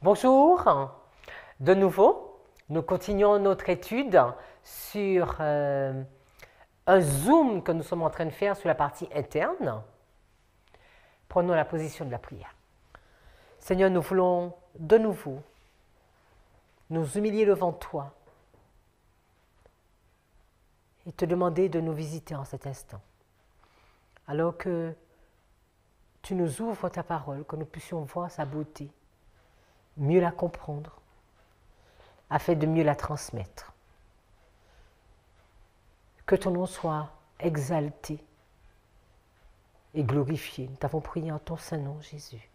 Bonjour, de nouveau, nous continuons notre étude sur un zoom que nous sommes en train de faire sur la partie interne. Prenons la position de la prière. Seigneur, nous voulons de nouveau nous humilier devant toi et te demander de nous visiter en cet instant. Alors que tu nous ouvres ta parole, que nous puissions voir sa beauté, mieux la comprendre, afin de mieux la transmettre. Que ton nom soit exalté et glorifié. Nous t'avons prié en ton saint nom, Jésus.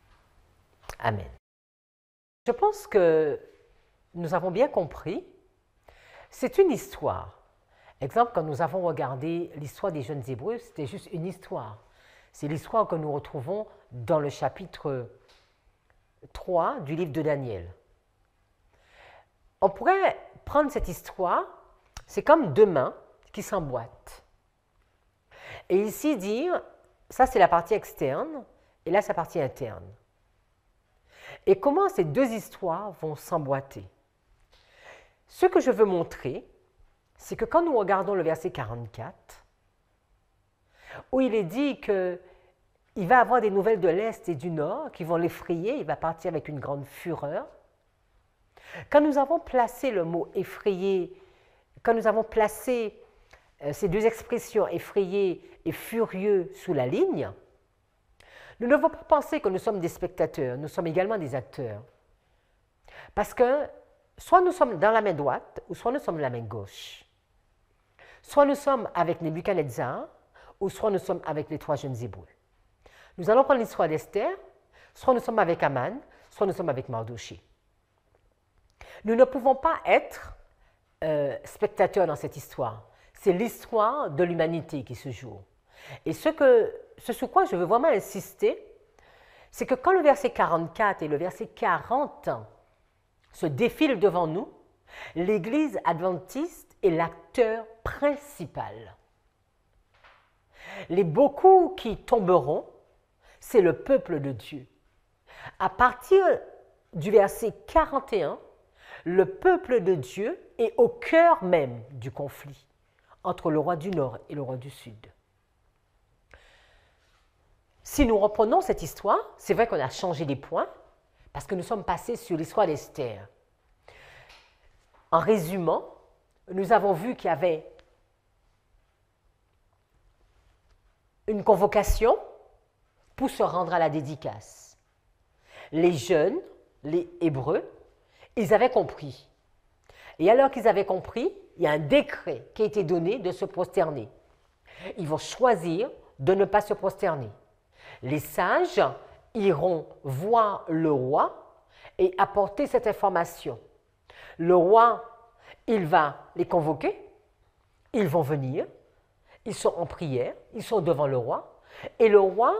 Amen. Je pense que nous avons bien compris. C'est une histoire. Exemple, quand nous avons regardé l'histoire des jeunes Hébreux, c'était juste une histoire. C'est l'histoire que nous retrouvons dans le chapitre 3 du livre de Daniel. On pourrait prendre cette histoire, c'est comme deux mains qui s'emboîtent. Et ici dire, ça c'est la partie externe, et là c'est la partie interne. Et comment ces deux histoires vont s'emboîter? Ce que je veux montrer, c'est que quand nous regardons le verset 44, où il est dit qu'il va avoir des nouvelles de l'Est et du Nord qui vont l'effrayer, il va partir avec une grande fureur. Quand nous avons placé le mot effrayé, quand nous avons placé ces deux expressions, effrayé et furieux, sous la ligne, nous ne devons pas penser que nous sommes des spectateurs, nous sommes également des acteurs. Parce que soit nous sommes dans la main droite, ou soit nous sommes dans la main gauche. Soit nous sommes avec Nebuchadnezzar, ou soit nous sommes avec les trois jeunes Hébreux. Nous allons prendre l'histoire d'Esther, soit nous sommes avec Aman, soit nous sommes avec Mardoché. Nous ne pouvons pas être spectateurs dans cette histoire. C'est l'histoire de l'humanité qui se joue. Et ce sur quoi je veux vraiment insister, c'est que quand le verset 44 et le verset 40 se défilent devant nous, l'Église adventiste est l'acteur principal. Les beaucoup qui tomberont, c'est le peuple de Dieu. À partir du verset 41, le peuple de Dieu est au cœur même du conflit entre le roi du Nord et le roi du Sud. Si nous reprenons cette histoire, c'est vrai qu'on a changé les points parce que nous sommes passés sur l'histoire d'Esther. En résumant, nous avons vu qu'il y avait une convocation pour se rendre à la dédicace. Les jeunes, les Hébreux, ils avaient compris. Et alors qu'ils avaient compris, il y a un décret qui a été donné de se prosterner. Ils vont choisir de ne pas se prosterner. Les sages iront voir le roi et apporter cette information. Le roi, il va les convoquer, ils vont venir, ils sont en prière, ils sont devant le roi, et le roi,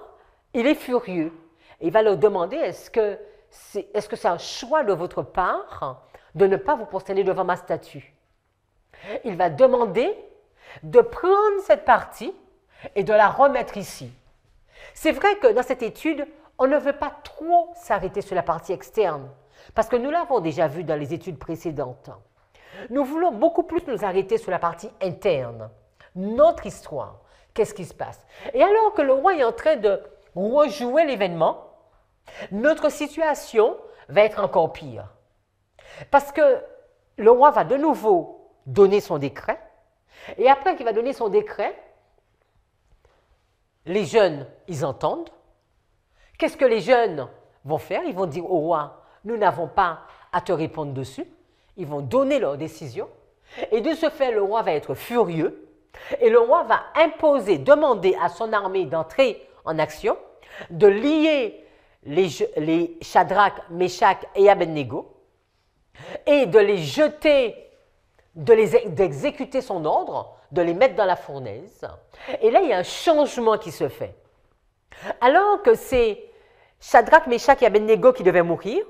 il est furieux. Il va leur demander, est-ce que c'est un choix de votre part de ne pas vous prosterner devant ma statue? Il va demander de prendre cette partie et de la remettre ici. C'est vrai que dans cette étude, on ne veut pas trop s'arrêter sur la partie externe, parce que nous l'avons déjà vu dans les études précédentes. Nous voulons beaucoup plus nous arrêter sur la partie interne, notre histoire, qu'est-ce qui se passe. Et alors que le roi est en train de rejouer l'événement, notre situation va être encore pire. Parce que le roi va de nouveau donner son décret, et après qu'il va donner son décret, les jeunes, ils entendent. Qu'est-ce que les jeunes vont faire? Ils vont dire au roi, nous n'avons pas à te répondre dessus. Ils vont donner leur décision. Et de ce fait, le roi va être furieux. Et le roi va imposer, demander à son armée d'entrer en action, de lier les Shadrach, Meshach et Abednego, et de les jeter, d'exécuter son ordre, de les mettre dans la fournaise. Et là, il y a un changement qui se fait. Alors que c'est Shadrach, Meshach et Abednego qui devaient mourir,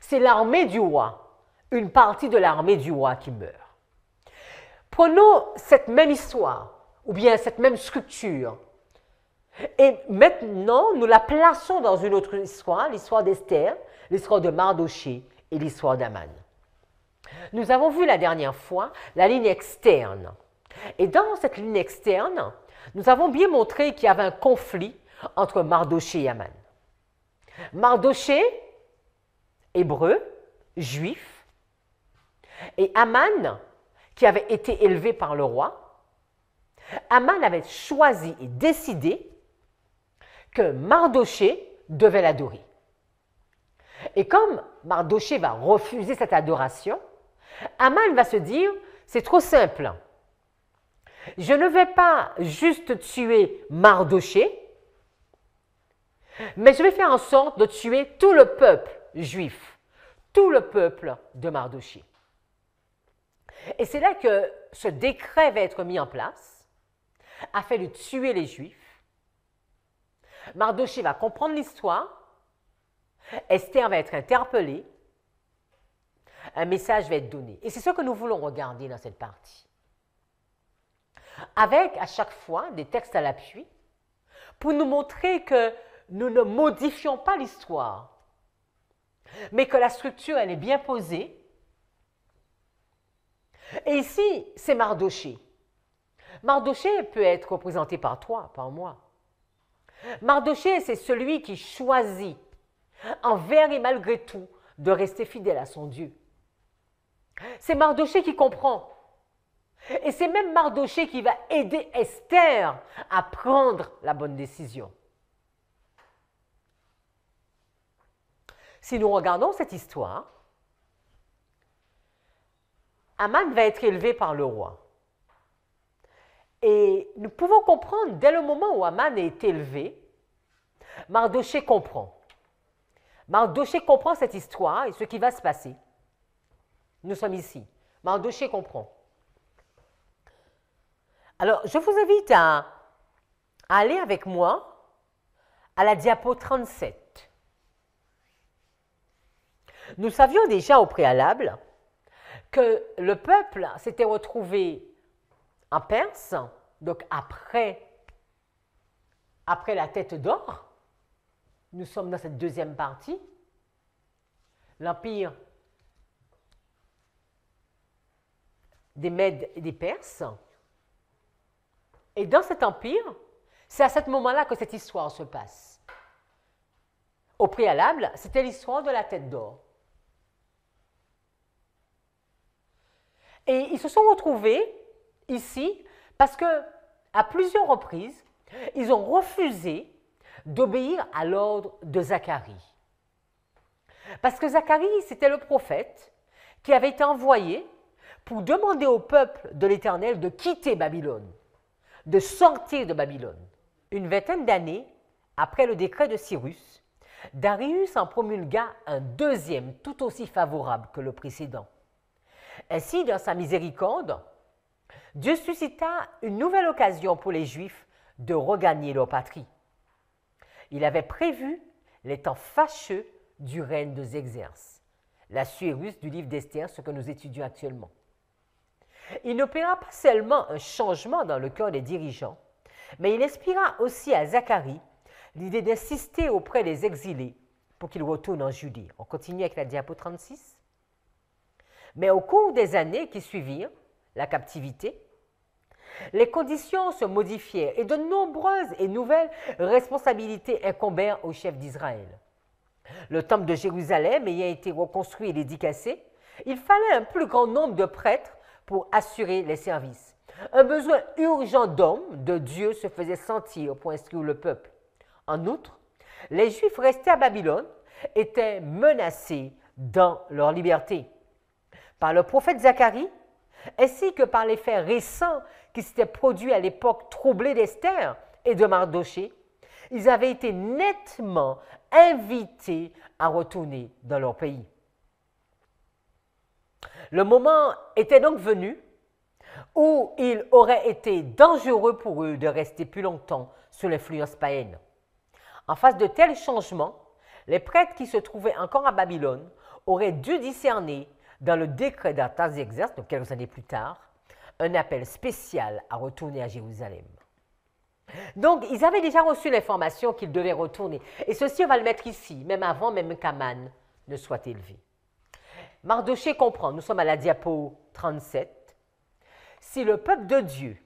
c'est l'armée du roi, une partie de l'armée du roi qui meurt. Prenons cette même histoire, ou bien cette même structure, Et maintenant, nous la plaçons dans une autre histoire, l'histoire d'Esther, l'histoire de Mardoché et l'histoire d'Aman. Nous avons vu la dernière fois la ligne externe. Et dans cette ligne externe, nous avons bien montré qu'il y avait un conflit entre Mardoché et Aman. Mardoché, hébreu, juif, et Aman, qui avait été élevé par le roi. Aman avait choisi et décidé que Mardoché devait l'adorer. Et comme Mardoché va refuser cette adoration, Aman va se dire, c'est trop simple. Je ne vais pas juste tuer Mardoché, mais je vais faire en sorte de tuer tout le peuple juif, tout le peuple de Mardoché. Et c'est là que ce décret va être mis en place afin de tuer les Juifs. Mardoché va comprendre l'histoire, Esther va être interpellée, un message va être donné. Et c'est ce que nous voulons regarder dans cette partie. Avec à chaque fois des textes à l'appui pour nous montrer que nous ne modifions pas l'histoire, mais que la structure elle est bien posée. Et ici, c'est Mardoché. Mardoché peut être représenté par toi, par moi. Mardoché, c'est celui qui choisit, envers et malgré tout, de rester fidèle à son Dieu. C'est Mardoché qui comprend. Et c'est même Mardoché qui va aider Esther à prendre la bonne décision. Si nous regardons cette histoire, Aman va être élevé par le roi. Et nous pouvons comprendre, dès le moment où Aman est élevé, Mardoché comprend. Mardoché comprend cette histoire et ce qui va se passer. Nous sommes ici. Mardoché comprend. Alors, je vous invite à aller avec moi à la diapo 37. Nous savions déjà au préalable que le peuple s'était retrouvé en Perse, donc après la tête d'or. Nous sommes dans cette deuxième partie, l'empire des Mèdes et des Perses. Et dans cet empire, c'est à ce moment-là que cette histoire se passe. Au préalable, c'était l'histoire de la tête d'or. Et ils se sont retrouvés ici parce que, à plusieurs reprises, ils ont refusé d'obéir à l'ordre de Zacharie. Parce que Zacharie, c'était le prophète qui avait été envoyé pour demander au peuple de l'Éternel de quitter Babylone, de sortir de Babylone. Une vingtaine d'années après le décret de Cyrus, Darius en promulgua un deuxième tout aussi favorable que le précédent. Ainsi, dans sa miséricorde, Dieu suscita une nouvelle occasion pour les Juifs de regagner leur patrie. Il avait prévu les temps fâcheux du règne de Xerxès, la suérus du livre d'Esther, ce que nous étudions actuellement. Il n'opéra pas seulement un changement dans le cœur des dirigeants, mais il inspira aussi à Zacharie l'idée d'insister auprès des exilés pour qu'ils retournent en Judée. On continue avec la diapo 36. Mais au cours des années qui suivirent la captivité, les conditions se modifièrent et de nombreuses et nouvelles responsabilités incombèrent aux chefs d'Israël. Le temple de Jérusalem ayant été reconstruit et dédicacé, il fallait un plus grand nombre de prêtres pour assurer les services. Un besoin urgent d'hommes, de Dieu, se faisait sentir pour instruire le peuple. En outre, les Juifs restés à Babylone étaient menacés dans leur liberté. Par le prophète Zacharie, ainsi que par les faits récents qui s'étaient produits à l'époque troublée d'Esther et de Mardoché, ils avaient été nettement invités à retourner dans leur pays. Le moment était donc venu où il aurait été dangereux pour eux de rester plus longtemps sous l'influence païenne. En face de tels changements, les prêtres qui se trouvaient encore à Babylone auraient dû discerner dans le décret d'Artaxerxès, donc quelques années plus tard, un appel spécial à retourner à Jérusalem. Donc, ils avaient déjà reçu l'information qu'ils devaient retourner. Et ceci, on va le mettre ici, même avant même qu'Aman ne soit élevé. Mardochée comprend, nous sommes à la diapo 37, si le peuple de Dieu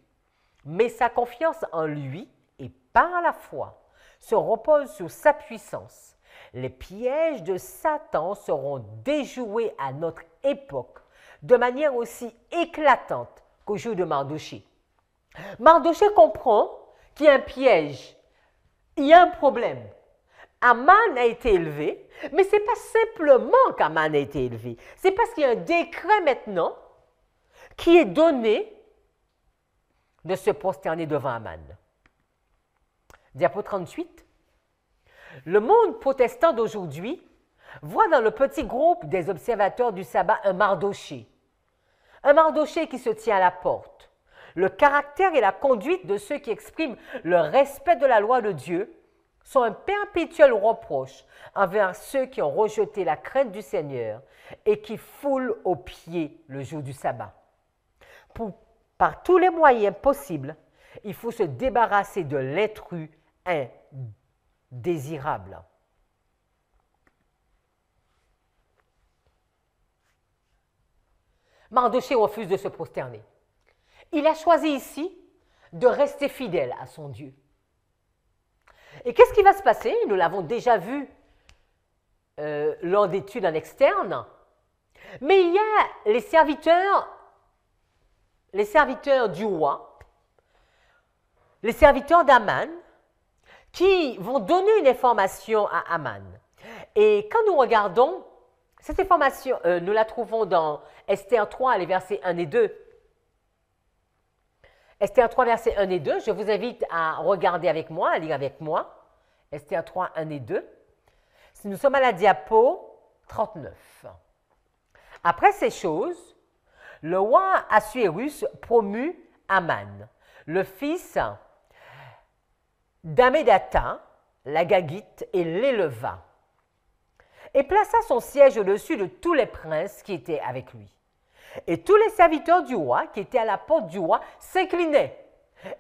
met sa confiance en lui et par la foi se repose sur sa puissance, les pièges de Satan seront déjoués à notre époque de manière aussi éclatante qu'au jour de Mardochée. Mardochée comprend qu'il y a un piège, il y a un problème. Aman a été élevé, mais ce n'est pas simplement qu'Aman a été élevé. C'est parce qu'il y a un décret maintenant qui est donné de se prosterner devant Aman. Diapo 38. Le monde protestant d'aujourd'hui voit dans le petit groupe des observateurs du sabbat un Mardochée. Un Mardochée qui se tient à la porte. Le caractère et la conduite de ceux qui expriment le respect de la loi de Dieu sont un perpétuel reproche envers ceux qui ont rejeté la crainte du Seigneur et qui foulent aux pieds le jour du sabbat. Par tous les moyens possibles, il faut se débarrasser de l'intrus indésirable. Mardochée refuse de se prosterner. Il a choisi ici de rester fidèle à son Dieu. Et qu'est-ce qui va se passer? Nous l'avons déjà vu lors d'études en externe. Mais il y a les serviteurs du roi, les serviteurs d'Aman, qui vont donner une information à Aman. Et quand nous regardons, cette information, nous la trouvons dans Esther 3, les versets 1 et 2. Esther 3, versets 1 et 2, je vous invite à regarder avec moi, à lire avec moi. Esther 3, 1 et 2. Nous sommes à la diapo 39. Après ces choses, le roi Assuérus promut Aman, le fils d'Amédatha, l'Agagite, et l'éleva, et plaça son siège au-dessus de tous les princes qui étaient avec lui. Et tous les serviteurs du roi qui étaient à la porte du roi s'inclinaient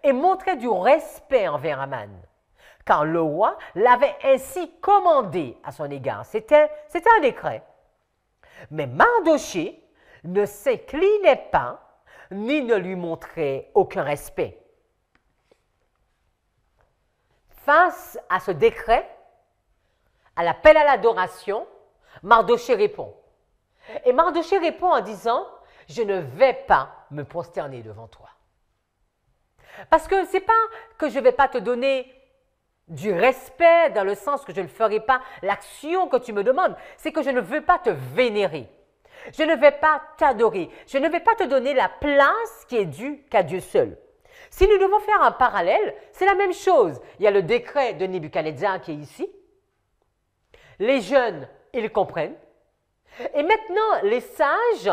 et montraient du respect envers Aman, car le roi l'avait ainsi commandé à son égard. C'était un décret. Mais Mardochée ne s'inclinait pas ni ne lui montrait aucun respect. Face à ce décret, à l'appel à l'adoration, Mardochée répond. Et Mardochée répond en disant « Je ne vais pas me prosterner devant toi. » Parce que ce n'est pas que je ne vais pas te donner du respect dans le sens que je ne ferai pas l'action que tu me demandes, c'est que je ne veux pas te vénérer. Je ne vais pas t'adorer. Je ne vais pas te donner la place qui est due qu'à Dieu seul. Si nous devons faire un parallèle, c'est la même chose. Il y a le décret de Nebuchadnezzar qui est ici. Les jeunes, ils comprennent. Et maintenant, les sages,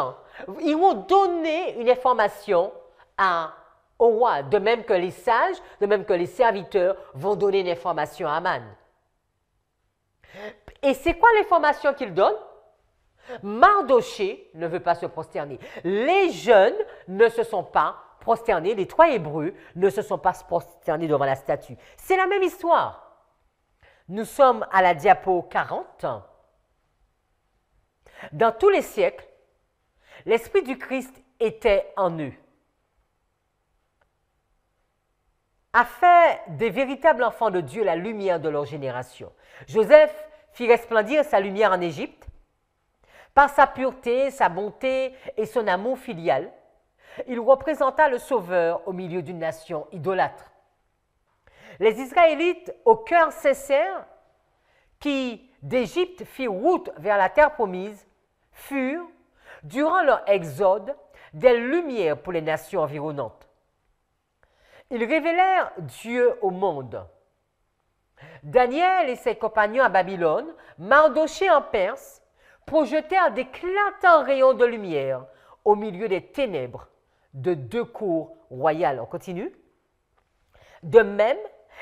ils vont donner une information au roi, de même que les sages, de même que les serviteurs vont donner une information à Aman. Et c'est quoi l'information qu'ils donnent? Mardochée ne veut pas se prosterner. Les jeunes ne se sont pas prosternés, les 3 Hébreux ne se sont pas prosternés devant la statue. C'est la même histoire. Nous sommes à la diapo 40. Dans tous les siècles, l'Esprit du Christ était en eux, a fait des véritables enfants de Dieu la lumière de leur génération. Joseph fit resplendir sa lumière en Égypte. Par sa pureté, sa bonté et son amour filial, il représenta le Sauveur au milieu d'une nation idolâtre. Les Israélites, au cœur sincère, qui d'Égypte firent route vers la terre promise, furent, durant leur exode, des lumières pour les nations environnantes. Ils révélèrent Dieu au monde. Daniel et ses compagnons à Babylone, Mardochée en Perse, projetèrent d'éclatants rayons de lumière au milieu des ténèbres de 2 cours royales. On continue. De même,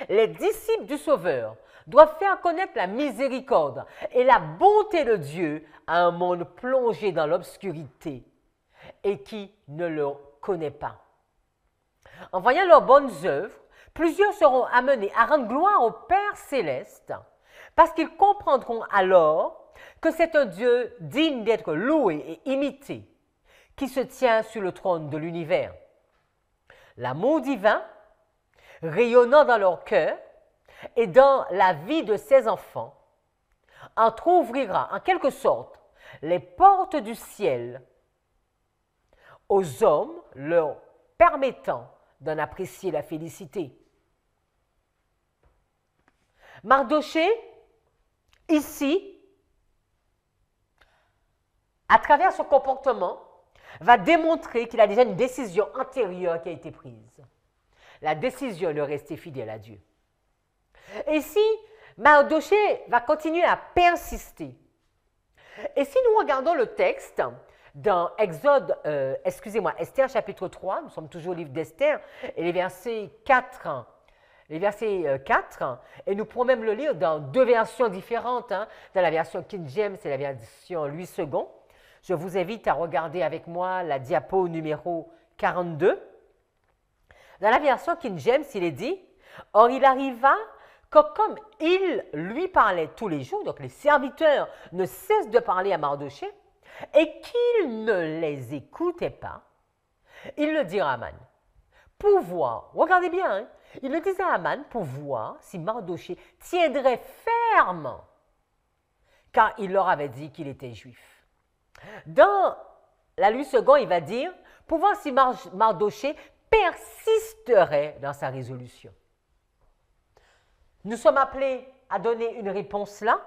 les disciples du Sauveur doivent faire connaître la miséricorde et la bonté de Dieu à un monde plongé dans l'obscurité et qui ne le connaît pas. En voyant leurs bonnes œuvres, Plusieurs seront amenés à rendre gloire au Père céleste parce qu'ils comprendront alors que c'est un Dieu digne d'être loué et imité qui se tient sur le trône de l'univers. L'amour divin, rayonnant dans leur cœur et dans la vie de ses enfants, entrouvrira en quelque sorte les portes du ciel aux hommes, leur permettant d'en apprécier la félicité. Mardochée, ici, à travers son comportement, va démontrer qu'il a déjà une décision antérieure qui a été prise. La décision de rester fidèle à Dieu. Et si Mardochée va continuer à persister, et si nous regardons le texte dans Esther chapitre 3, nous sommes toujours au livre d'Esther, et les versets 4, et nous pourrons même le lire dans deux versions différentes, dans la version King James et la version Louis II. Je vous invite à regarder avec moi la diapo numéro 42. Dans la version King James, il est dit « Or il arriva que comme il lui parlait tous les jours, donc les serviteurs ne cessent de parler à Mardochée, et qu'il ne les écoutait pas, il le dit à Aman. Pour voir, regardez bien, il le disait à Aman pour voir si Mardochée tiendrait ferme, car il leur avait dit qu'il était juif. Dans la Louis II, il va dire, pour voir si Mardochée persisterait dans sa résolution. Nous sommes appelés à donner une réponse là,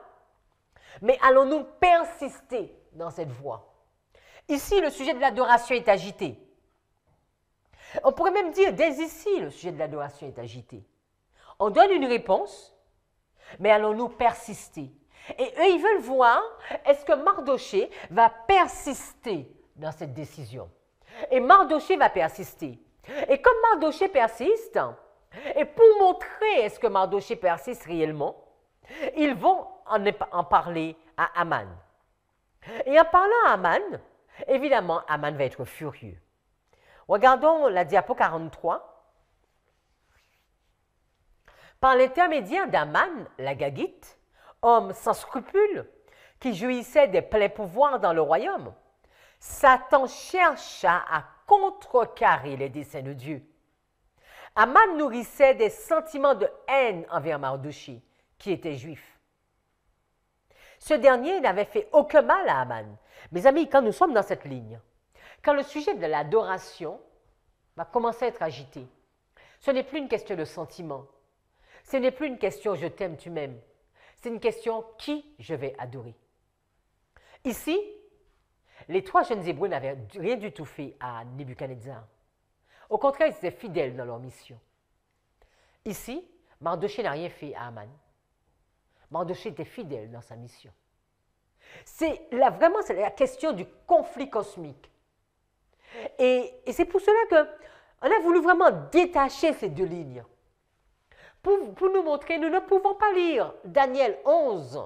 mais allons-nous persister dans cette voie? Ici, le sujet de l'adoration est agité. On pourrait même dire, dès ici, le sujet de l'adoration est agité. On donne une réponse, mais allons-nous persister? Et eux, ils veulent voir, est-ce que Mardochée va persister dans cette décision? Et Mardochée va persister. Et comme Mardochée persiste, et pour montrer est-ce que Mardochée persiste réellement, ils vont en parler à Aman. Et en parlant à Aman, évidemment, Aman va être furieux. Regardons la diapo 43. Par l'intermédiaire d'Aman, l'Agagite, homme sans scrupules, qui jouissait des pleins pouvoirs dans le royaume, Satan chercha à contrecarrer les desseins de Dieu. Aman nourrissait des sentiments de haine envers Mardochée, qui était juif. Ce dernier n'avait fait aucun mal à Aman. Mes amis, quand nous sommes dans cette ligne, quand le sujet de l'adoration va commencer à être agité, ce n'est plus une question de sentiment, ce n'est plus une question « je t'aime, tu m'aimes », c'est une question « qui je vais adorer ». Ici, les trois jeunes Hébreux n'avaient rien du tout fait à Nebuchadnezzar. Au contraire, ils étaient fidèles dans leur mission. Ici, Mardochée n'a rien fait à Aman. Mardochée était fidèle dans sa mission. Vraiment, c'est la question du conflit cosmique. Et c'est pour cela qu'on a voulu vraiment détacher ces deux lignes. Pour nous montrer, nous ne pouvons pas lire Daniel 11,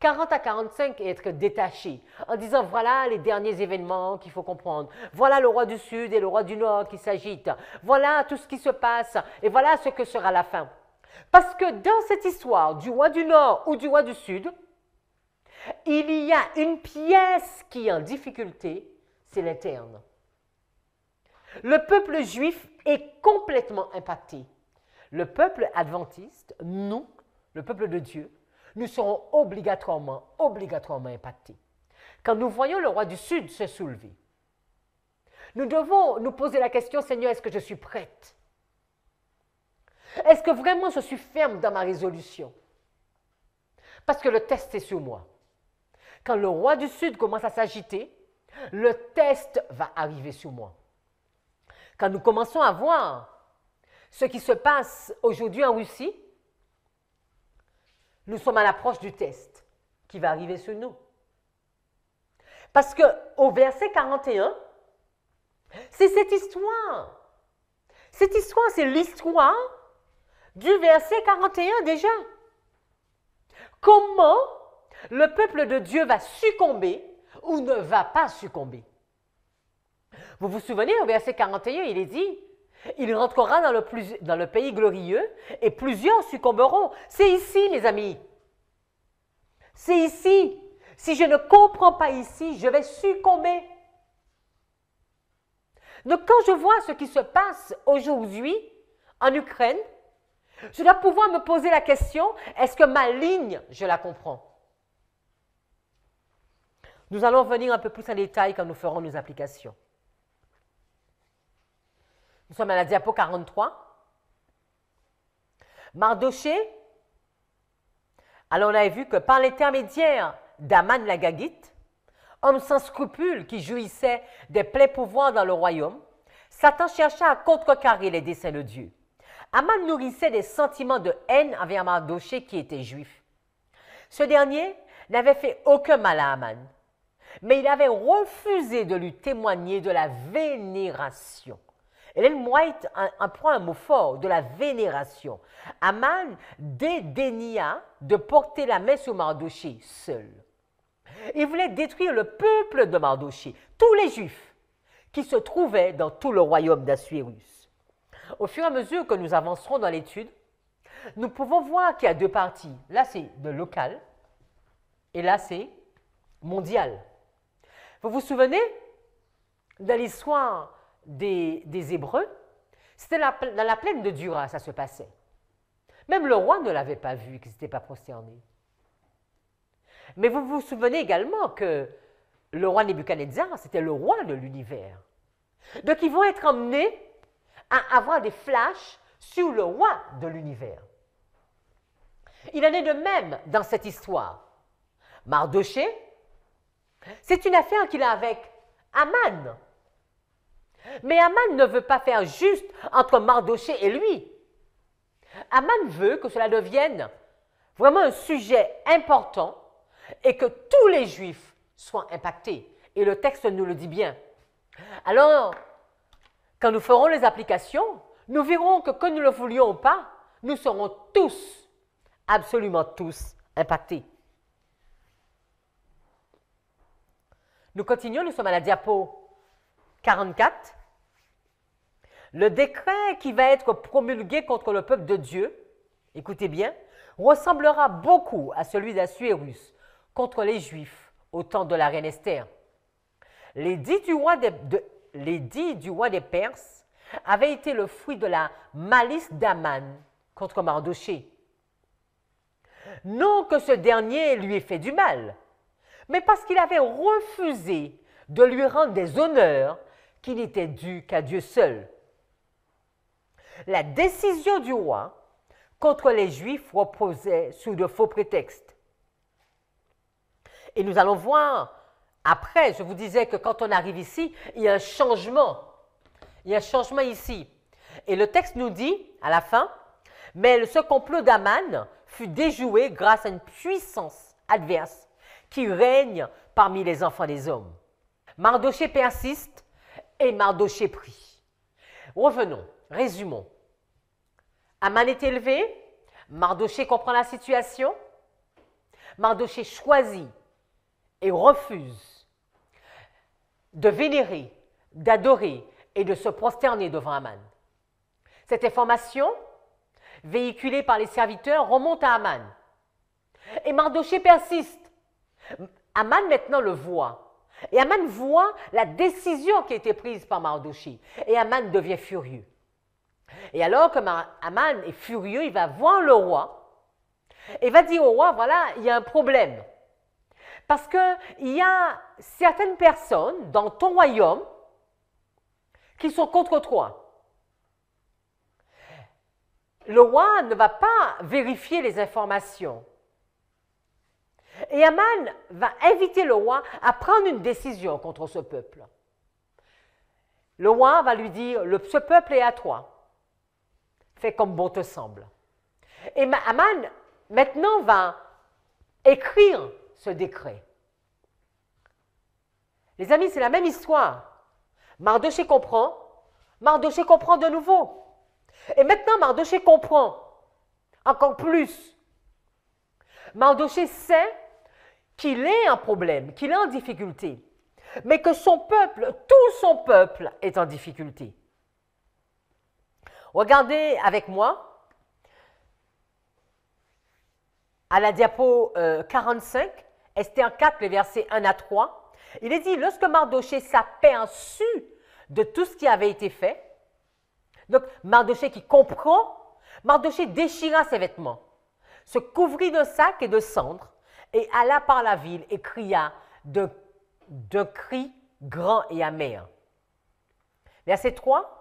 40 à 45 et être détachés en disant voilà les derniers événements qu'il faut comprendre, voilà le roi du Sud et le roi du Nord qui s'agitent, voilà tout ce qui se passe et voilà ce que sera la fin. Parce que dans cette histoire du roi du Nord ou du roi du Sud, il y a une pièce qui est en difficulté, c'est l'interne. Le peuple juif est complètement impacté. Le peuple adventiste, nous, le peuple de Dieu, nous serons obligatoirement impactés. Quand nous voyons le roi du Sud se soulever, nous devons nous poser la question, Seigneur, est-ce que je suis prête? Est-ce que vraiment je suis ferme dans ma résolution? Parce que le test est sur moi. Quand le roi du Sud commence à s'agiter, le test va arriver sur moi. Quand nous commençons à voir ce qui se passe aujourd'hui en Russie, nous sommes à l'approche du test qui va arriver sur nous. Parce qu'au verset 41, c'est cette histoire. Cette histoire, c'est l'histoire du verset 41 déjà. Comment le peuple de Dieu va succomber ou ne va pas succomber. Vous vous souvenez, au verset 41, il est dit Il rentrera dans le pays glorieux et plusieurs succomberont. C'est ici, mes amis. C'est ici. Si je ne comprends pas ici, je vais succomber. Donc, quand je vois ce qui se passe aujourd'hui en Ukraine, je dois pouvoir me poser la question, est-ce que ma ligne, je la comprends? Nous allons venir un peu plus en détail quand nous ferons nos applications. Nous sommes à la diapo 43. Mardoché, alors on avait vu que par l'intermédiaire d'Aman l'Agagite, homme sans scrupules qui jouissait des pleins pouvoirs dans le royaume, Satan chercha à contrecarrer les desseins de Dieu. Aman nourrissait des sentiments de haine envers Mardoché qui était juif. Ce dernier n'avait fait aucun mal à Aman, mais il avait refusé de lui témoigner de la vénération. Ellen White emploie un mot fort, de la vénération. Aman dédaigna de porter la main sur Mardoché seul. Il voulait détruire le peuple de Mardoché, tous les Juifs qui se trouvaient dans tout le royaume d'Assuérus. Au fur et à mesure que nous avancerons dans l'étude, nous pouvons voir qu'il y a deux parties. Là, c'est de local et là, c'est mondial. Vous vous souvenez, dans l'histoire des Hébreux, c'était dans la plaine de Dura, ça se passait. Même le roi ne l'avait pas vu, qu'il ne s'était pas prosterné. Mais vous vous souvenez également que le roi Nebuchadnezzar, c'était le roi de l'univers. Donc, ils vont être emmenés à avoir des flashs sur le roi de l'univers. Il en est de même dans cette histoire. Mardoché, c'est une affaire qu'il a avec Aman. Mais Aman ne veut pas faire juste entre Mardoché et lui. Aman veut que cela devienne vraiment un sujet important et que tous les Juifs soient impactés. Et le texte nous le dit bien. Alors, quand nous ferons les applications, nous verrons que nous le voulions ou pas, nous serons tous, absolument tous, impactés. Nous continuons, nous sommes à la diapo 44. Le décret qui va être promulgué contre le peuple de Dieu, écoutez bien, ressemblera beaucoup à celui d'Assuérus contre les Juifs au temps de la reine Esther. L'édit du roi des Perses avait été le fruit de la malice d'Aman contre Mardoché. Non que ce dernier lui ait fait du mal, mais parce qu'il avait refusé de lui rendre des honneurs qui n'étaient dus qu'à Dieu seul. La décision du roi contre les Juifs reposait sous de faux prétextes. Et nous allons voir, après, je vous disais que quand on arrive ici, il y a un changement. Il y a un changement ici. Et le texte nous dit, à la fin, « Mais ce complot d'Aman fut déjoué grâce à une puissance adverse qui règne parmi les enfants des hommes. » Mardoché persiste et Mardoché prie. Revenons, résumons. Aman est élevé, Mardoché comprend la situation, Mardoché choisit et refuse de vénérer, d'adorer et de se prosterner devant Aman. Cette information, véhiculée par les serviteurs, remonte à Aman. Et Mardoché persiste. Aman maintenant le voit. Et Aman voit la décision qui a été prise par Mardoché. Et Aman devient furieux. Et alors que Aman est furieux, il va voir le roi et va dire au roi, voilà, il y a un problème. Parce qu'il y a certaines personnes dans ton royaume qui sont contre toi. Le roi ne va pas vérifier les informations. Et Aman va inviter le roi à prendre une décision contre ce peuple. Le roi va lui dire, ce peuple est à toi. Fais comme bon te semble. Et Aman, maintenant, va écrire ce décret. Les amis, c'est la même histoire. Mardoché comprend de nouveau. Et maintenant, Mardoché comprend encore plus. Mardoché sait qu'il est en problème, qu'il est en difficulté, mais que son peuple, tout son peuple est en difficulté. Regardez avec moi à la diapo 45, Esther 4, les versets 1 à 3. Il est dit, lorsque Mardochée s'aperçut de tout ce qui avait été fait, donc Mardochée qui comprend, Mardochée déchira ses vêtements, se couvrit de sacs et de cendres, et alla par la ville et cria d'un cri grand et amer. Verset 3.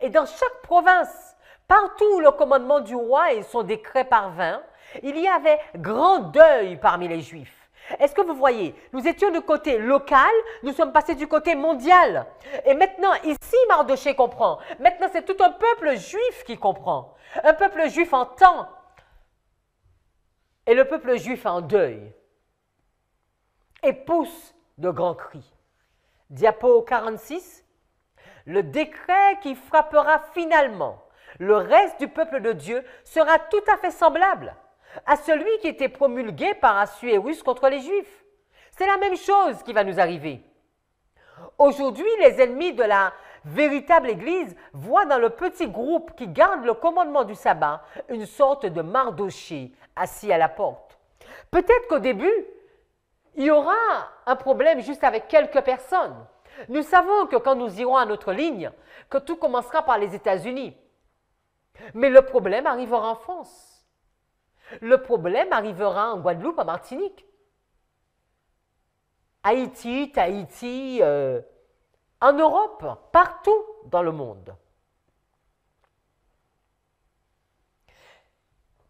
Et dans chaque province, partout où le commandement du roi et son décret parvint, il y avait grand deuil parmi les Juifs. Est-ce que vous voyez? Nous étions du côté local, nous sommes passés du côté mondial. Et maintenant, ici, Mardochée comprend. Maintenant, c'est tout un peuple juif qui comprend. Un peuple juif entend. Et le peuple juif en deuil. Et pousse de grands cris. Diapo 46. Le décret qui frappera finalement le reste du peuple de Dieu sera tout à fait semblable à celui qui était promulgué par Assuérus contre les Juifs. C'est la même chose qui va nous arriver. Aujourd'hui, les ennemis de la véritable Église voient dans le petit groupe qui garde le commandement du sabbat une sorte de Mardochée assis à la porte. Peut-être qu'au début, il y aura un problème juste avec quelques personnes. Nous savons que quand nous irons à notre ligne, que tout commencera par les États-Unis. Mais le problème arrivera en France. Le problème arrivera en Guadeloupe, en Martinique. Haïti, Tahiti, en Europe, partout dans le monde.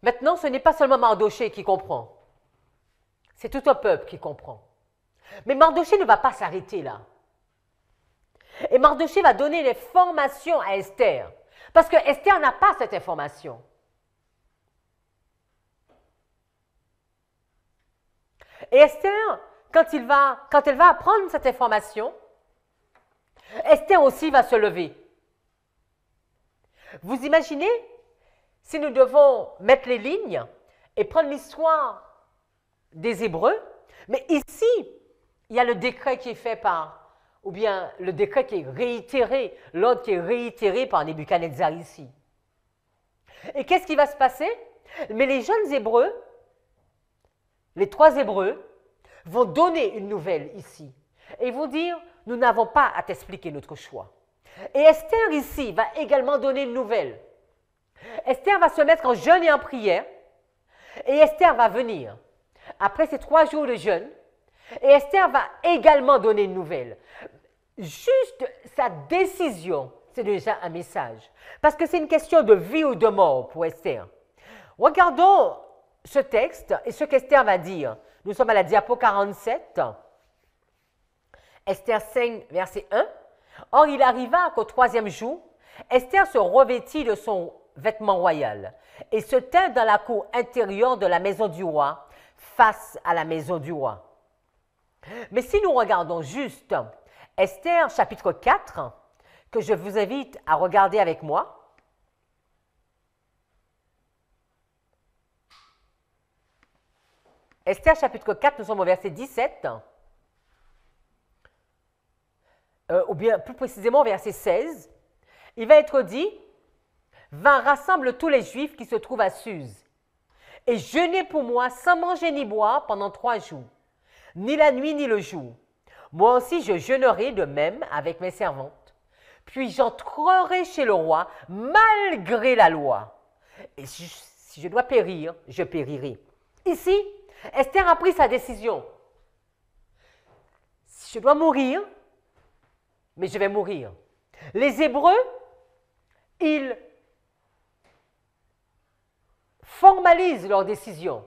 Maintenant, ce n'est pas seulement Mardochée qui comprend. C'est tout un peuple qui comprend. Mais Mardochée ne va pas s'arrêter là. Et Mardochée va donner les formations à Esther. Parce que Esther n'a pas cette information. Et Esther, quand elle va apprendre cette information, Esther aussi va se lever. Vous imaginez si nous devons mettre les lignes et prendre l'histoire des Hébreux, mais ici, il y a le décret qui est fait par, ou bien le décret qui est réitéré, l'ordre qui est réitéré par Nebuchadnezzar ici. Et qu'est-ce qui va se passer? Mais les jeunes Hébreux, les 3 Hébreux, vont donner une nouvelle ici. Et ils vont dire, nous n'avons pas à t'expliquer notre choix. Et Esther ici va également donner une nouvelle. Esther va se mettre en jeûne et en prière. Et Esther va venir. Après ces 3 jours de jeûne, et Esther va également donner une nouvelle. Juste sa décision, c'est déjà un message. Parce que c'est une question de vie ou de mort pour Esther. Regardons ce texte et ce qu'Esther va dire. Nous sommes à la diapo 47. Esther 5, verset 1. Or, il arriva qu'au 3e jour, Esther se revêtit de son vêtement royal et se tint dans la cour intérieure de la maison du roi, face à la maison du roi. Mais si nous regardons juste Esther chapitre 4, que je vous invite à regarder avec moi, Esther chapitre 4, nous sommes au verset 17, ou bien plus précisément au verset 16, il va être dit, « Va rassemble tous les Juifs qui se trouvent à Suse, et jeûnez pour moi sans manger ni boire pendant 3 jours, ni la nuit ni le jour. Moi aussi je jeûnerai de même avec mes servantes, puis j'entrerai chez le roi malgré la loi. Et si je dois périr, je périrai. » Ici, Esther a pris sa décision. Si je dois mourir, mais je vais mourir. Les Hébreux, ils formalisent leur décision.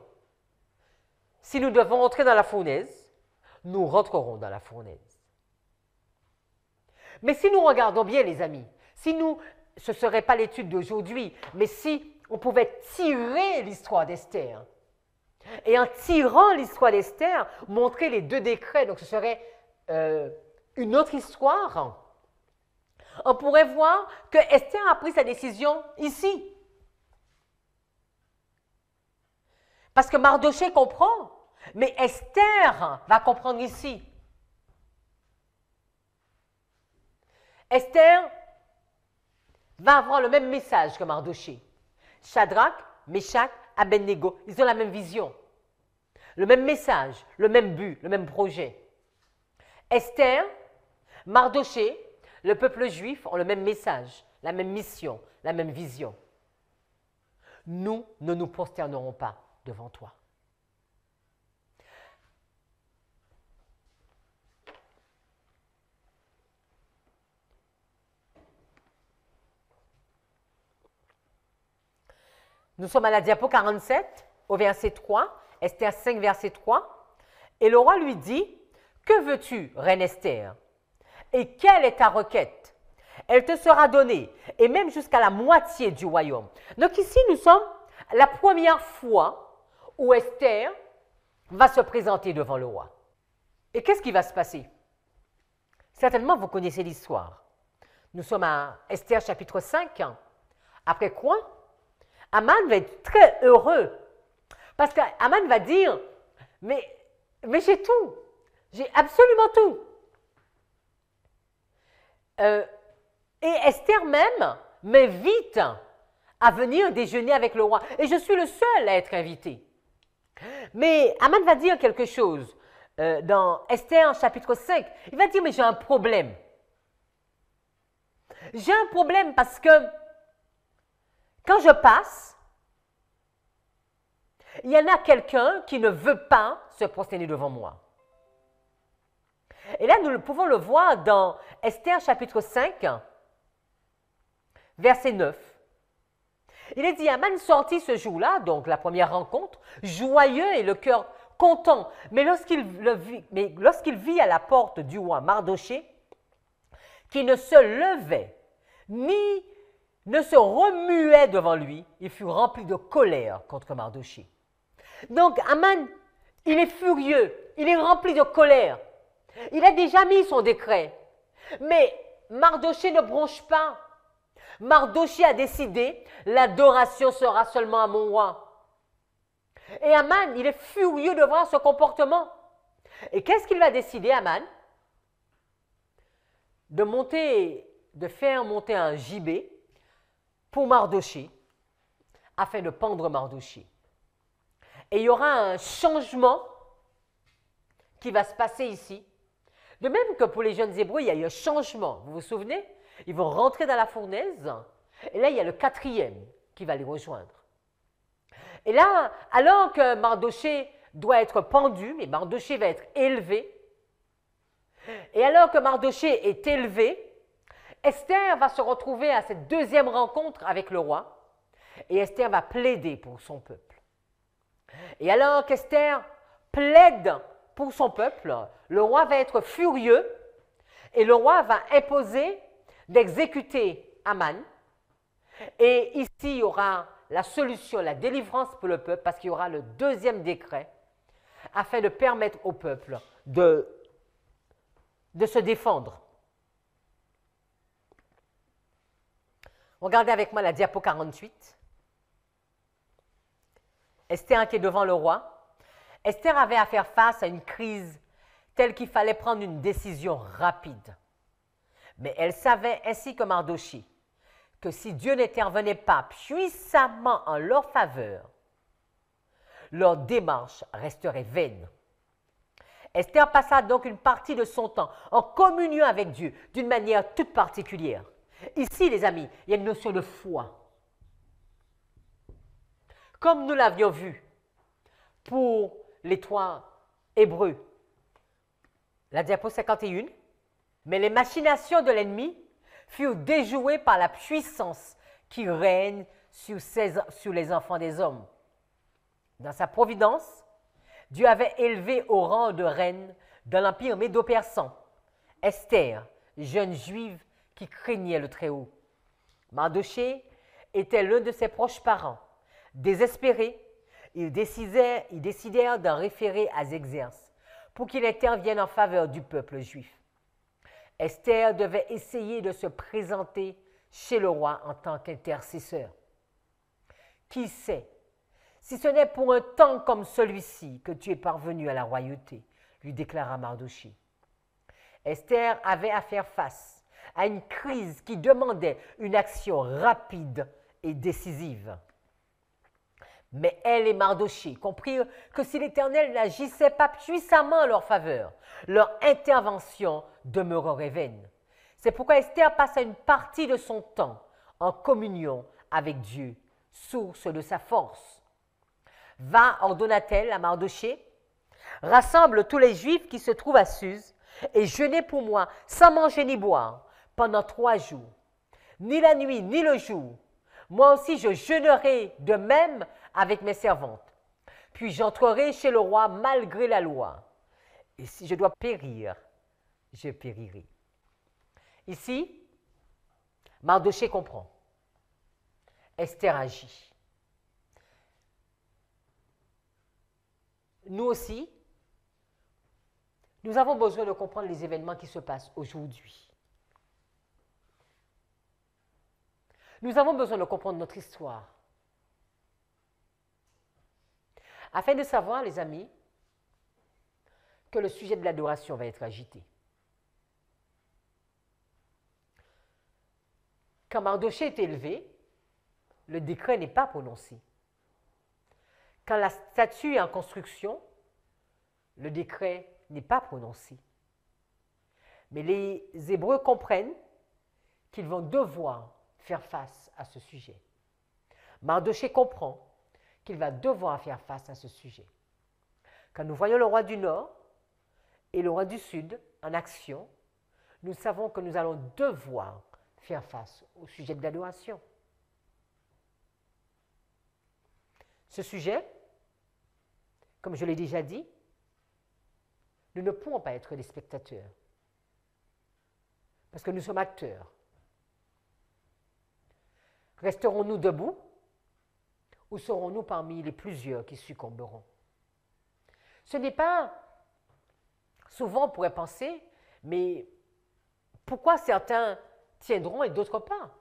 Si nous devons entrer dans la fournaise, nous rentrerons dans la fournaise. Mais si nous regardons bien, les amis, ce ne serait pas l'étude d'aujourd'hui, mais si on pouvait tirer l'histoire d'Esther, et en tirant l'histoire d'Esther, montrer les 2 décrets, donc ce serait une autre histoire, on pourrait voir que Esther a pris sa décision ici. Parce que Mardochée comprend, mais Esther va comprendre ici. Esther va avoir le même message que Mardoché. Shadrach, Meshach, Abednego, ils ont la même vision. Le même message, le même but, le même projet. Esther, Mardoché, le peuple juif ont le même message, la même mission, la même vision. Nous ne nous prosternerons pas devant toi. Nous sommes à la diapo 47, au verset 3, Esther 5, verset 3. Et le roi lui dit, « Que veux-tu, reine Esther? Et quelle est ta requête? Elle te sera donnée, et même jusqu'à la moitié du royaume. » Donc ici, nous sommes la première fois où Esther va se présenter devant le roi. Et qu'est-ce qui va se passer? Certainement, vous connaissez l'histoire. Nous sommes à Esther chapitre 5. Après quoi? Aman va être très heureux. Parce qu'Aman va dire, mais j'ai tout. J'ai absolument tout. Et Esther même m'invite à venir déjeuner avec le roi. Et je suis le seul à être invité. Mais Aman va dire quelque chose dans Esther chapitre 5. Il va dire, mais j'ai un problème. J'ai un problème parce que quand je passe, il y en a quelqu'un qui ne veut pas se prosterner devant moi. Et là, nous pouvons le voir dans Esther chapitre 5, verset 9. Il est dit, Aman sortit ce jour-là, donc la première rencontre, joyeux et le cœur content. Mais lorsqu'il vit à la porte du roi Mardoché, qui ne se levait, ni ne se remuait devant lui, il fut rempli de colère contre Mardoché. Donc, Aman, il est furieux, il est rempli de colère. Il a déjà mis son décret. Mais Mardoché ne bronche pas. Mardoché a décidé, l'adoration sera seulement à mon roi. Et Aman, il est furieux de voir ce comportement. Et qu'est-ce qu'il va décider, Aman? De faire monter un gibet pour Mardoché, afin de pendre Mardoché. Et il y aura un changement qui va se passer ici. De même que pour les jeunes Hébreux, il y a eu un changement. Vous vous souvenez? Ils vont rentrer dans la fournaise. Et là, il y a le quatrième qui va les rejoindre. Et là, alors que Mardoché doit être pendu, mais Mardoché va être élevé. Et alors que Mardoché est élevé, Esther va se retrouver à cette deuxième rencontre avec le roi. Et Esther va plaider pour son peuple. Et alors qu'Esther plaide pour son peuple, le roi va être furieux et le roi va imposer d'exécuter Aman. Et ici, il y aura la solution, la délivrance pour le peuple, parce qu'il y aura le deuxième décret afin de permettre au peuple de se défendre. Regardez avec moi la diapo 48. Esther qui est devant le roi. Esther avait à faire face à une crise telle qu'il fallait prendre une décision rapide. Mais elle savait, ainsi que Mardoché, que si Dieu n'intervenait pas puissamment en leur faveur, leur démarche resterait vaine. Esther passa donc une partie de son temps en communion avec Dieu d'une manière toute particulière. Ici, les amis, il y a une notion de foi. Comme nous l'avions vu pour les trois Hébreux, la diapo 51, mais les machinations de l'ennemi furent déjouées par la puissance qui règne sur les enfants des hommes. Dans sa providence, Dieu avait élevé au rang de reine de l'empire médo-persan Esther, jeune juive qui craignait le Très-Haut. Mardoché était l'un de ses proches parents. Désespérés, ils décidèrent d'en référer à Xerxès pour qu'il intervienne en faveur du peuple juif. Esther devait essayer de se présenter chez le roi en tant qu'intercesseur. Qui sait, si ce n'est pour un temps comme celui-ci que tu es parvenu à la royauté, lui déclara Mardoché. Esther avait à faire face à une crise qui demandait une action rapide et décisive. Mais elle et Mardochée comprirent que si l'Éternel n'agissait pas puissamment en leur faveur, leur intervention demeurerait vaine. C'est pourquoi Esther passa une partie de son temps en communion avec Dieu, source de sa force. Va, ordonna-t-elle à Mardochée, rassemble tous les Juifs qui se trouvent à Suse et jeûnez pour moi sans manger ni boire pendant 3 jours, ni la nuit ni le jour. Moi aussi je jeûnerai de même avec mes servantes. Puis j'entrerai chez le roi malgré la loi. Et si je dois périr, je périrai. Ici, Mardochée comprend. Esther agit. Nous aussi, nous avons besoin de comprendre les événements qui se passent aujourd'hui. Nous avons besoin de comprendre notre histoire. Afin de savoir, les amis, que le sujet de l'adoration va être agité. Quand Mardochée est élevé, le décret n'est pas prononcé. Quand la statue est en construction, le décret n'est pas prononcé. Mais les Hébreux comprennent qu'ils vont devoir faire face à ce sujet. Mardochée comprend qu'il va devoir faire face à ce sujet. Quand nous voyons le roi du Nord et le roi du Sud en action, nous savons que nous allons devoir faire face au sujet de l'adoration. Ce sujet, comme je l'ai déjà dit, nous ne pouvons pas être des spectateurs, parce que nous sommes acteurs. Resterons-nous debout ou serons-nous parmi les plusieurs qui succomberont? Ce n'est pas, souvent on pourrait penser, mais pourquoi certains tiendront et d'autres pas?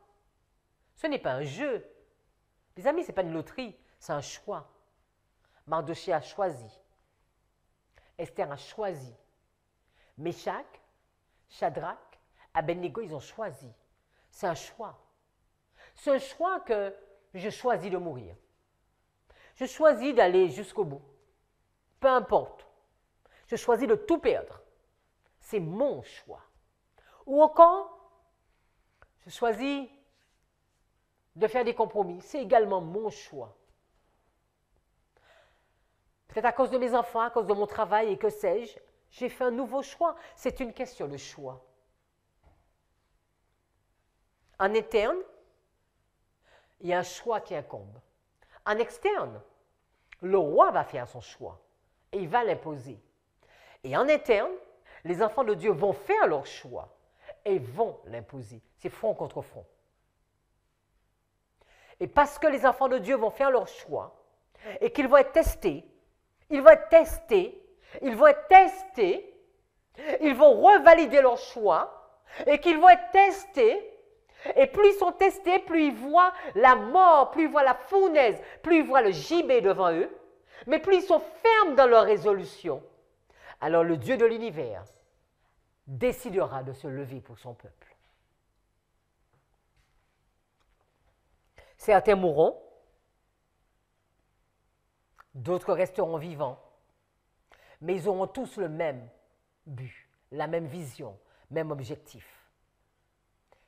Ce n'est pas un jeu. Les amis, ce n'est pas une loterie, c'est un choix. Mardochée a choisi. Esther a choisi. Méshak, Shadrach, Abednego, ils ont choisi. C'est un choix. C'est un choix que je choisis de mourir. Je choisis d'aller jusqu'au bout. Peu importe. Je choisis de tout perdre. C'est mon choix. Ou encore, je choisis de faire des compromis. C'est également mon choix. Peut-être à cause de mes enfants, à cause de mon travail et que sais-je, j'ai fait un nouveau choix. C'est une question de choix. En interne, il y a un choix qui incombe. En externe, le roi va faire son choix et il va l'imposer. Et en interne, les enfants de Dieu vont faire leur choix et vont l'imposer. C'est front contre front. Et parce que les enfants de Dieu vont faire leur choix et qu'ils vont être testés, ils vont revalider leur choix et qu'ils vont être testés. Et plus ils sont testés, plus ils voient la mort, plus ils voient la fournaise, plus ils voient le gibet devant eux, mais plus ils sont fermes dans leur résolution. Alors le Dieu de l'univers décidera de se lever pour son peuple. Certains mourront, d'autres resteront vivants, mais ils auront tous le même but, la même vision, même objectif.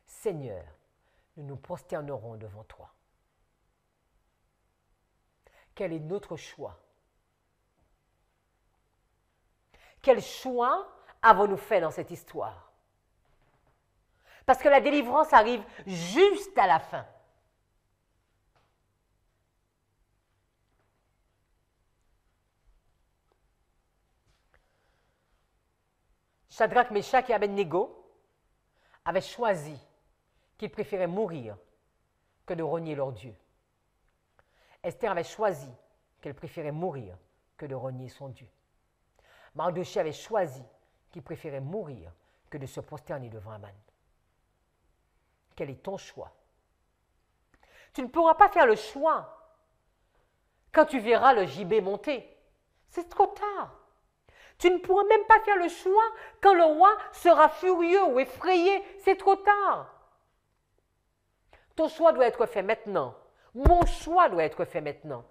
Seigneur, nous nous prosternerons devant toi. Quel est notre choix? Quel choix avons-nous fait dans cette histoire? Parce que la délivrance arrive juste à la fin. Shadrach, Méshak et Abednego avaient choisi qu'ils préféraient mourir que de renier leur Dieu. Esther avait choisi qu'elle préférait mourir que de renier son Dieu. Mardochée avait choisi qu'il préférait mourir que de se prosterner devant Aman. Quel est ton choix? Tu ne pourras pas faire le choix quand tu verras le gibet monter. C'est trop tard. Tu ne pourras même pas faire le choix quand le roi sera furieux ou effrayé. C'est trop tard. Ton choix doit être fait maintenant. Mon choix doit être fait maintenant.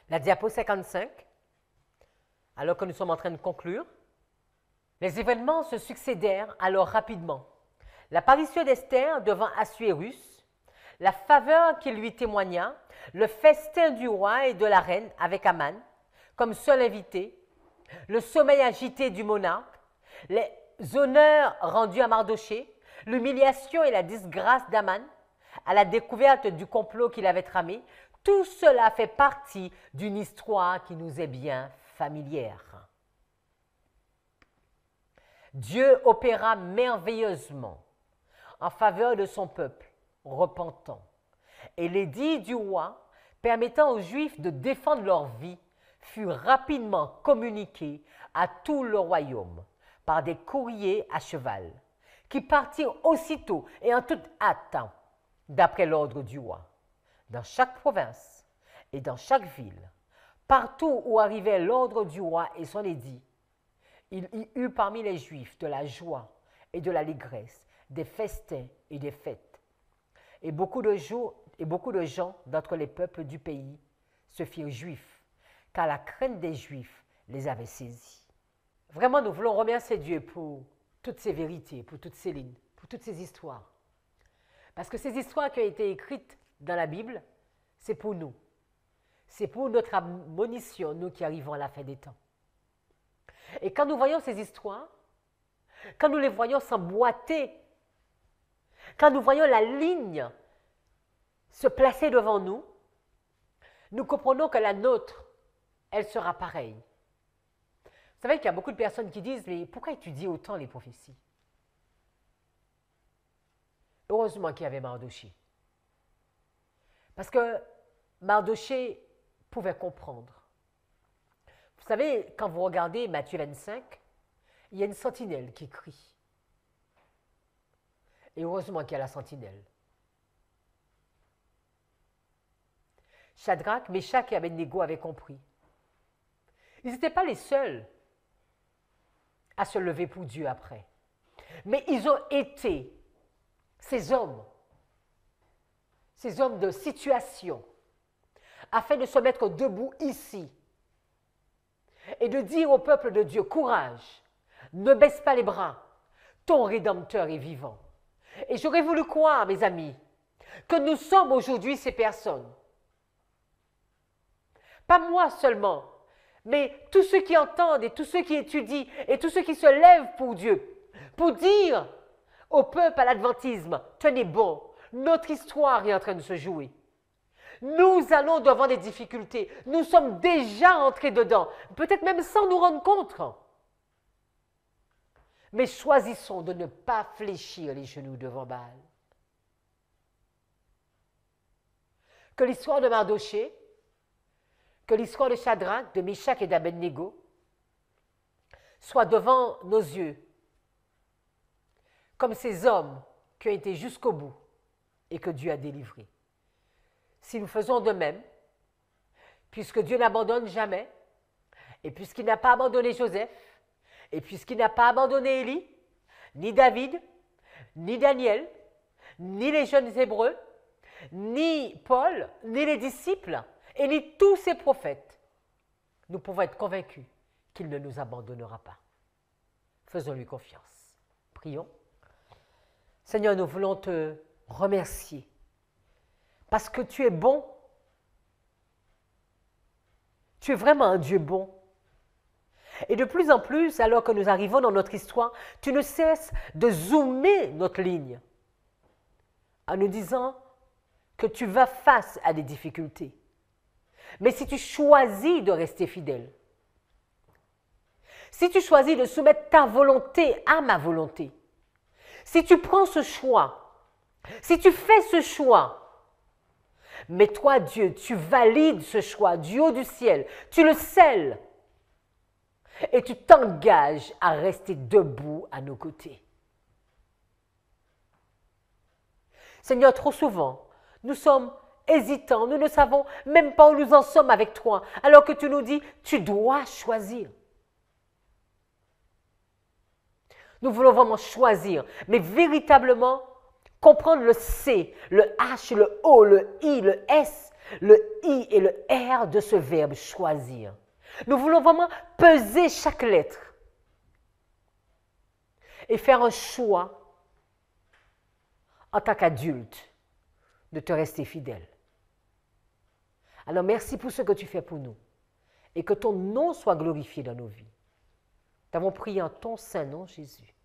La diapo 55, alors que nous sommes en train de conclure, les événements se succédèrent alors rapidement. L'apparition d'Esther devant Assuérus, la faveur qu'il lui témoigna, le festin du roi et de la reine avec Aman comme seul invité, le sommeil agité du monarque, les honneurs rendus à Mardochée, l'humiliation et la disgrâce d'Aman, à la découverte du complot qu'il avait tramé, tout cela fait partie d'une histoire qui nous est bien familière. Dieu opéra merveilleusement en faveur de son peuple repentant, et l'édit du roi permettant aux Juifs de défendre leur vie fut rapidement communiqué à tout le royaume par des courriers à cheval, qui partirent aussitôt et en toute hâte, d'après l'ordre du roi. Dans chaque province et dans chaque ville, partout où arrivait l'ordre du roi et son édit, il y eut parmi les Juifs de la joie et de l'allégresse, des festins et des fêtes. Et beaucoup de gens d'entre les peuples du pays se firent juifs, car la crainte des Juifs les avait saisis. Vraiment, nous voulons remercier Dieu pour toutes ces vérités, pour toutes ces lignes, pour toutes ces histoires. Parce que ces histoires qui ont été écrites dans la Bible, c'est pour nous. C'est pour notre admonition, nous qui arrivons à la fin des temps. Et quand nous voyons ces histoires, quand nous les voyons s'emboîter, quand nous voyons la ligne se placer devant nous, nous comprenons que la nôtre, elle sera pareille. Vous savez qu'il y a beaucoup de personnes qui disent « Mais pourquoi étudier autant les prophéties ?» Heureusement qu'il y avait Mardochée. Parce que Mardochée pouvait comprendre. Vous savez, quand vous regardez Matthieu 25, il y a une sentinelle qui crie. Et heureusement qu'il y a la sentinelle. Shadrach, Meshach et Abednego avaient compris. Ils n'étaient pas les seuls à se lever pour Dieu après. Mais ils ont été ces hommes de situation, afin de se mettre debout ici et de dire au peuple de Dieu, courage, ne baisse pas les bras, ton Rédempteur est vivant. Et j'aurais voulu croire, mes amis, que nous sommes aujourd'hui ces personnes. Pas moi seulement, mais tous ceux qui entendent et tous ceux qui étudient et tous ceux qui se lèvent pour Dieu, pour dire au peuple à l'adventisme, tenez bon, notre histoire est en train de se jouer. Nous allons devant des difficultés, nous sommes déjà entrés dedans, peut-être même sans nous rendre compte. Mais choisissons de ne pas fléchir les genoux devant Baal. Que l'histoire de Mardochée, que l'histoire de Shadrach, de Meshach et d'Abednego soit devant nos yeux, comme ces hommes qui ont été jusqu'au bout et que Dieu a délivrés. Si nous faisons de même, puisque Dieu n'abandonne jamais, et puisqu'il n'a pas abandonné Joseph, et puisqu'il n'a pas abandonné Élie, ni David, ni Daniel, ni les jeunes Hébreux, ni Paul, ni les disciples, et ni tous ces prophètes, nous pouvons être convaincus qu'il ne nous abandonnera pas. Faisons-lui confiance. Prions. Seigneur, nous voulons te remercier parce que tu es bon. Tu es vraiment un Dieu bon. Et de plus en plus, alors que nous arrivons dans notre histoire, tu ne cesses de zoomer notre ligne en nous disant que tu vas face à des difficultés. Mais si tu choisis de rester fidèle, si tu choisis de soumettre ta volonté à ma volonté, si tu prends ce choix, si tu fais ce choix, mais toi, Dieu, tu valides ce choix du haut du ciel, tu le scelles et tu t'engages à rester debout à nos côtés. Seigneur, trop souvent, nous sommes hésitants, nous ne savons même pas où nous en sommes avec toi, alors que tu nous dis, tu dois choisir. Nous voulons vraiment choisir, mais véritablement comprendre le C, le H, le O, le I, le S, le I et le R de ce verbe choisir. Nous voulons vraiment peser chaque lettre et faire un choix en tant qu'adulte de te rester fidèle. Alors merci pour ce que tu fais pour nous et que ton nom soit glorifié dans nos vies. Nous t'avons prié en ton saint nom, Jésus.